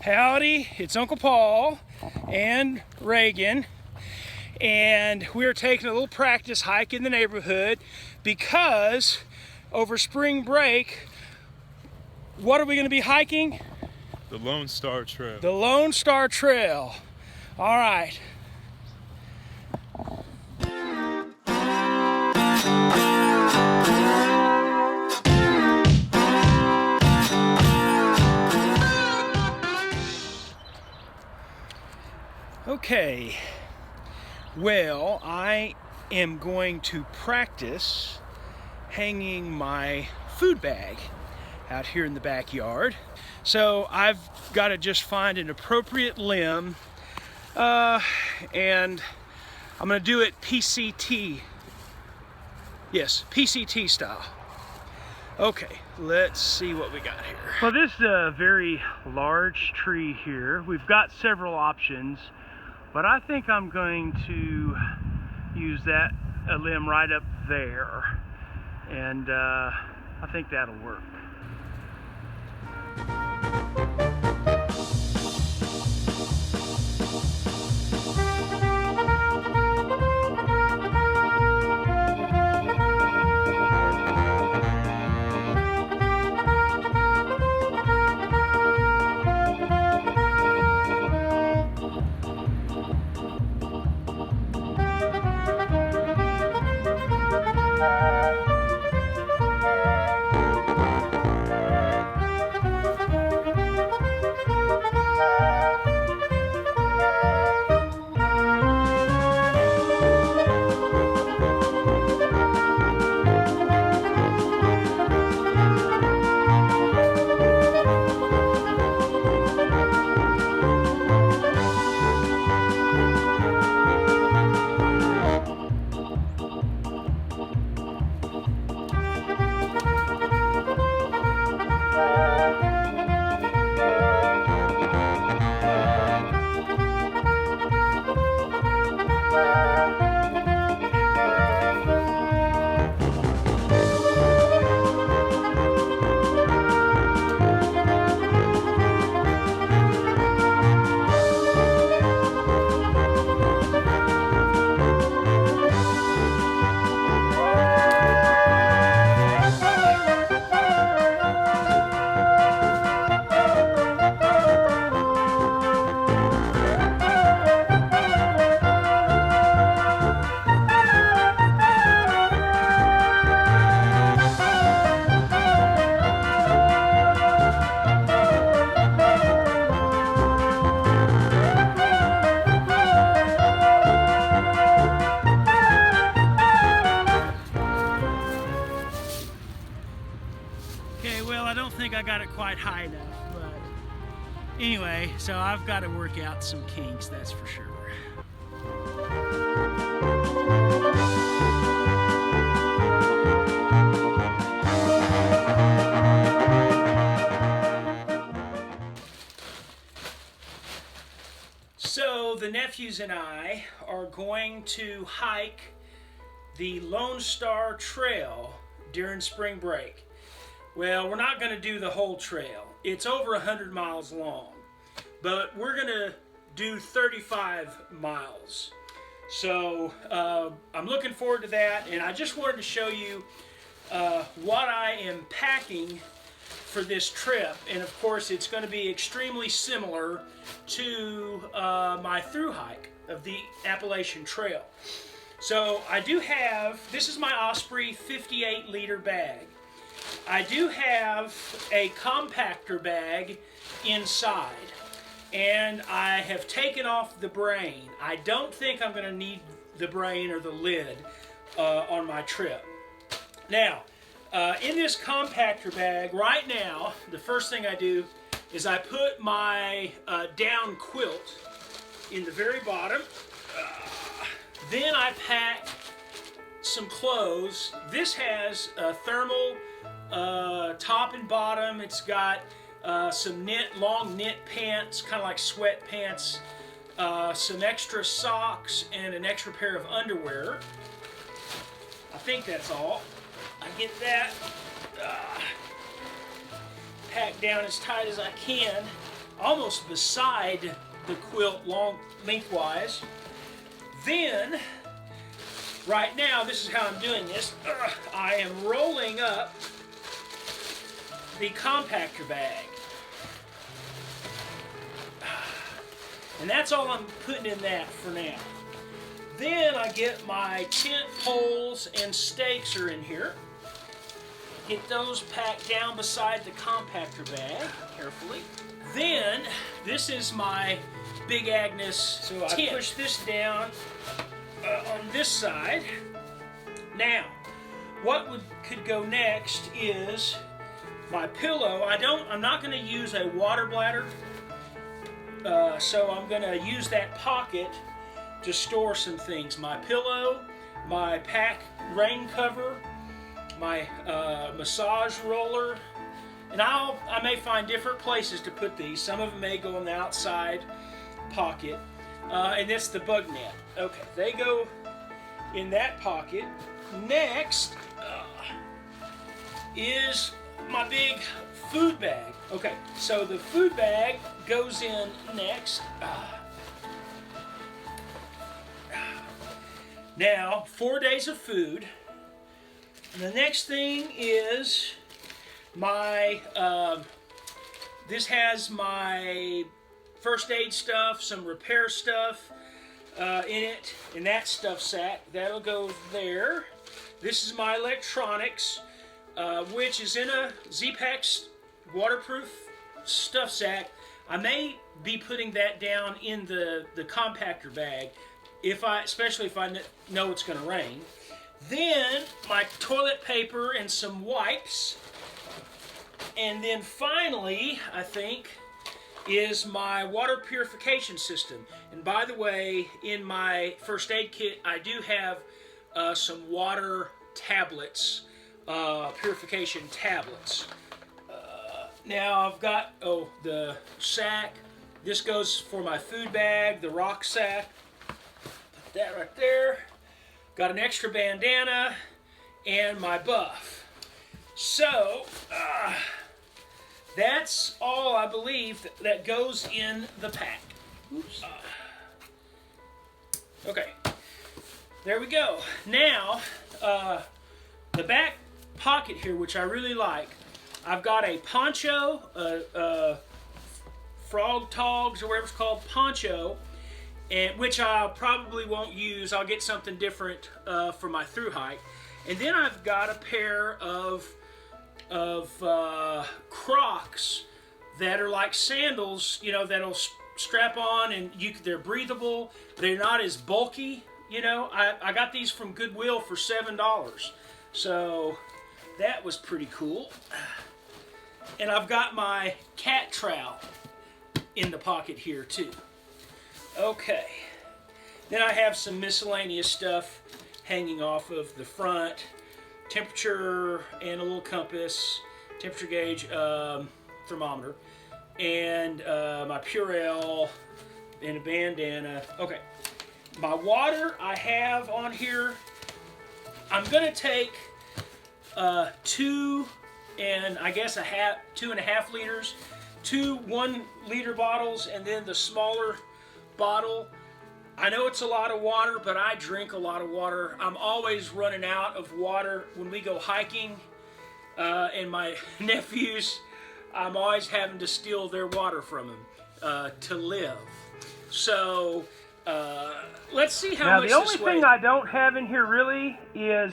Howdy, it's Uncle Paul and Reagan, and we're taking a little practice hike in the neighborhood because over spring break, what are we going to be hiking? The Lone Star Trail. The Lone Star Trail. All right. Okay, well, I am going to practice hanging my food bag out here in the backyard. So I've got to just find an appropriate limb, and I'm going to do it PCT. Yes, PCT style. Okay, let's see what we got here. Well, this is a very large tree here. We've got several options, but I think I'm going to use a limb right up there, and I think that'll work. Okay, well, I don't think I got it quite high enough, but anyway, so I've got to work out some kinks, that's for sure. So the nephews and I are going to hike the Lone Star Trail during spring break. Well, we're not going to do the whole trail. It's over 100 miles long, but we're going to do 35 miles. So I'm looking forward to that, and I just wanted to show you what I am packing for this trip. And of course, it's going to be extremely similar to my thru hike of the Appalachian Trail. So I do have, this is my Osprey 58 liter bag. I do have a compactor bag inside, and I have taken off the brain. I don't think I'm going to need the brain or the lid on my trip. Now, in this compactor bag right now, the first thing I do is I put my down quilt in the very bottom. Then I pack some clothes. This has a thermal top and bottom. It's got some long knit pants, kind of like sweatpants, some extra socks, and an extra pair of underwear. I think that's all. I get that packed down as tight as I can. almost beside the quilt lengthwise. Then, right now, this is how I'm doing this. I am rolling up the compactor bag. And that's all I'm putting in that for now. Then I get my tent poles and stakes are in here. Get those packed down beside the compactor bag carefully. Then, this is my Big Agnes so tent. I push this down on this side. Now, what could go next is my pillow. I'm not going to use a water bladder, so I'm going to use that pocket to store some things. My pillow, my pack rain cover, my massage roller, and I may find different places to put these. Some of them may go in the outside pocket, and it's the bug net. Okay, they go in that pocket. Next is my big food bag. Okay, so the food bag goes in next. Now, 4 days of food. And the next thing is my, this has my first aid stuff, some repair stuff in it, in that stuff sack. That'll go there. This is my electronics, which is in a Z-Pack waterproof stuff sack. I may be putting that down in the compactor bag, especially if I know it's going to rain. Then my toilet paper and some wipes. And then finally, I think, is my water purification system. And by the way, in my first aid kit, I do have some water tablets, purification tablets. Now I've got, the sack. This goes for my food bag, the rock sack. Put that right there. Got an extra bandana and my buff. So, that's all I believe that goes in the pack. Oops. Okay, there we go. Now, the back pocket here, which I really like, I've got a poncho, frog togs or whatever it's called, poncho, and which I probably won't use. I'll get something different for my thru hike. And then I've got a pair of Crocs that are like sandals, you know, that'll strap on, and they're breathable. They're not as bulky, you know. I got these from Goodwill for $7, so that was pretty cool. And I've got my cat trowel in the pocket here too. Okay, then I have some miscellaneous stuff hanging off of the front. Temperature and a little compass, temperature gauge, thermometer, and my Purell and a bandana. Okay, my water I have on here, I'm gonna take 2 and a half liters, 2 1-liter bottles, and then the smaller bottle. I know it's a lot of water, but I drink a lot of water. I'm always running out of water when we go hiking, and my nephews, I'm always having to steal their water from them to live. So let's see how much this weighs. Now, the only thing I don't have in here really is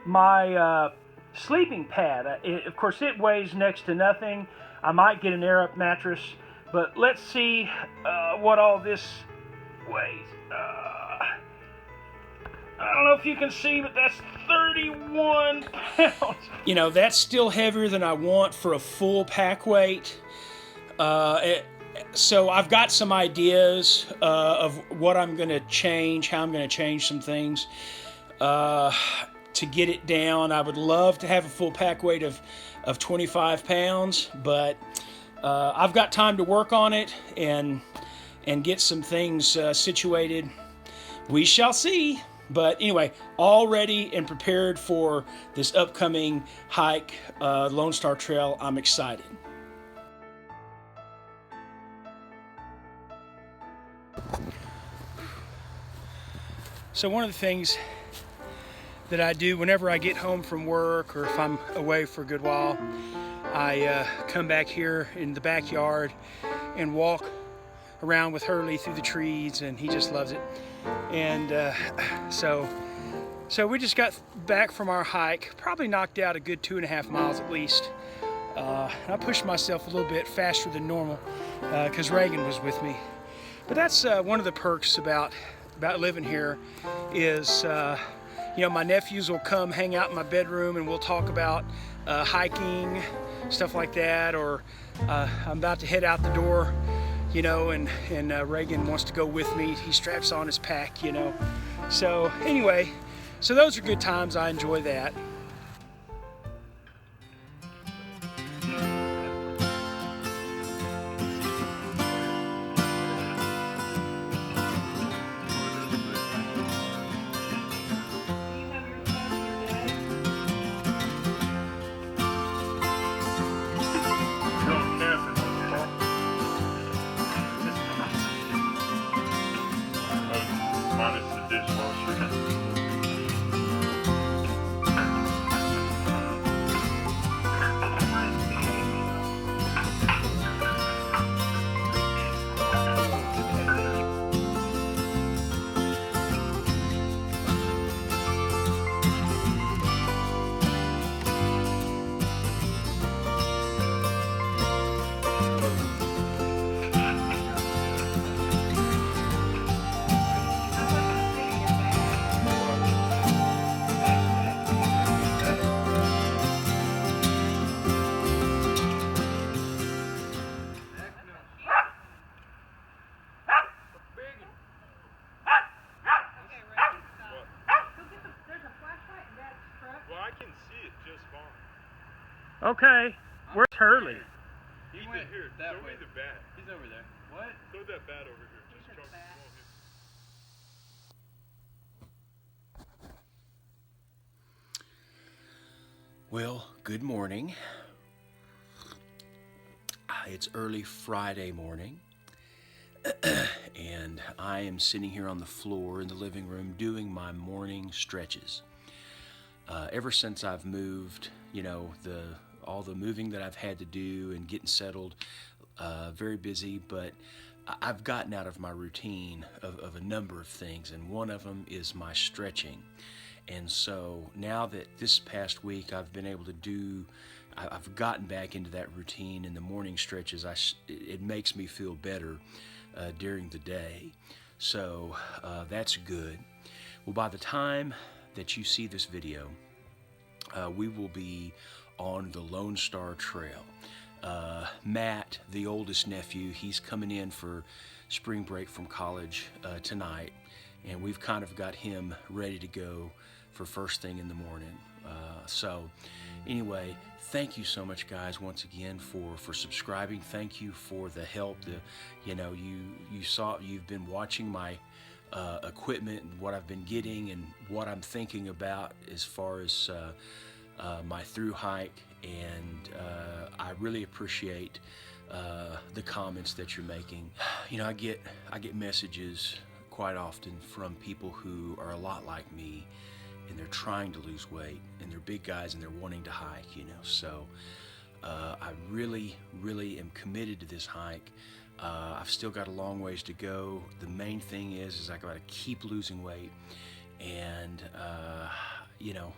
my sleeping pad. Of course, it weighs next to nothing. I might get an air-up mattress, but let's see what all this weighs. I don't know if you can see, but that's 31 pounds. You know, that's still heavier than I want for a full pack weight. So I've got some ideas of what I'm going to change, how I'm going to change some things to get it down. I would love to have a full pack weight of 25 pounds, but I've got time to work on it and get some things situated. We shall see. But anyway, all ready and prepared for this upcoming hike, Lone Star Trail. I'm excited. So one of the things that I do whenever I get home from work, or if I'm away for a good while, I come back here in the backyard and walk around with Hurley through the trees, and he just loves it. And so we just got back from our hike, probably knocked out a good 2.5 miles at least. I pushed myself a little bit faster than normal because Reagan was with me. But that's one of the perks about living here is, you know, my nephews will come hang out in my bedroom and we'll talk about hiking, stuff like that, or I'm about to head out the door, you know, and Reagan wants to go with me. He straps on his pack, you know. So anyway, so those are good times. I enjoy that. Minus the dishwasher. Okay, where's Hurley? He went here. That way. Throw me the bat. He's over there. What? Throw that bat over here. Just chuck the ball here. Well, good morning. It's early Friday morning, and I am sitting here on the floor in the living room doing my morning stretches. Ever since I've moved, you know, all the moving that I've had to do and getting settled, very busy, but I've gotten out of my routine of a number of things, and one of them is my stretching. And so now that this past week I've been able to do, I've gotten back into that routine in the morning stretches. It makes me feel better during the day. So that's good. Well, by the time that you see this video, we will be on the Lone Star Trail. Matt, the oldest nephew, he's coming in for spring break from college tonight, and we've kind of got him ready to go for first thing in the morning. So anyway, thank you so much, guys, once again for subscribing. Thank you for the help. You know, you've been watching my equipment and what I've been getting and what I'm thinking about as far as my through hike, and I really appreciate the comments that you're making. You know, I get messages quite often from people who are a lot like me, and they're trying to lose weight, and they're big guys and they're wanting to hike, you know. So I really am committed to this hike. I've still got a long ways to go. The main thing is I got to keep losing weight, and you know,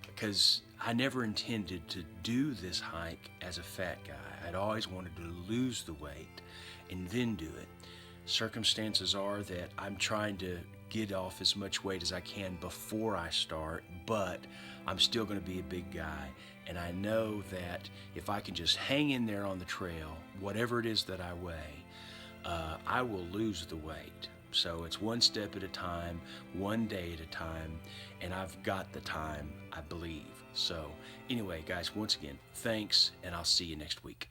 because I never intended to do this hike as a fat guy. I'd always wanted to lose the weight and then do it. Circumstances are that I'm trying to get off as much weight as I can before I start, but I'm still going to be a big guy. And I know that if I can just hang in there on the trail, whatever it is that I weigh, I will lose the weight. So it's one step at a time, one day at a time, and I've got the time, I believe. So anyway, guys, once again, thanks, and I'll see you next week.